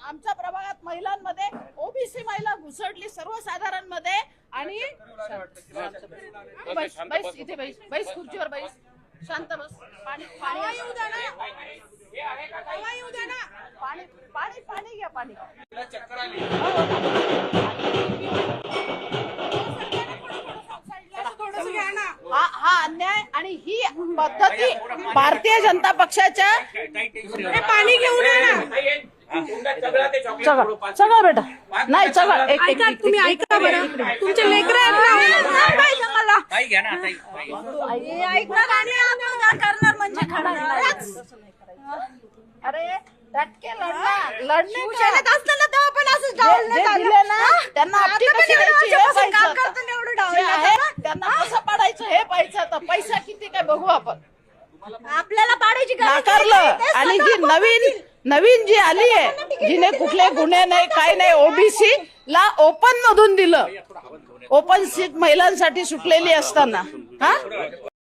आमच्या प्रभागात महिलांमध्ये ओबीसी महिला घुसडली सर्वसाधारण मध्ये आणि बैस इथे बैस खुर्चीवर बैस शांत बस पाणी येऊ द्या ना पाणी घ्या पाणी हा अन्याय आणि ही पद्धती भारतीय जनता पक्षाच्या पाणी घेऊन चला बेटा नाही चला ऐका तुम्ही ऐका बरं तुमचे लेकर करणार म्हणजे अरे टटके लढणे असताना तेव्हा पण असं दिले ना त्यांना आपली कशी द्यायची हे पाहायचं. त्यांना कसं पाडायचं हे पाहायचं तर पैसा किती काय बघू आपण आपल्याला पाडायची नाकारलं आणि ही नवीन जी आली आहे जिने कुठले गुन्हे नाही काय नाही ओबीसी ला ओपन मधून दिलं ओपन सीट महिलांसाठी सुटलेली असताना हा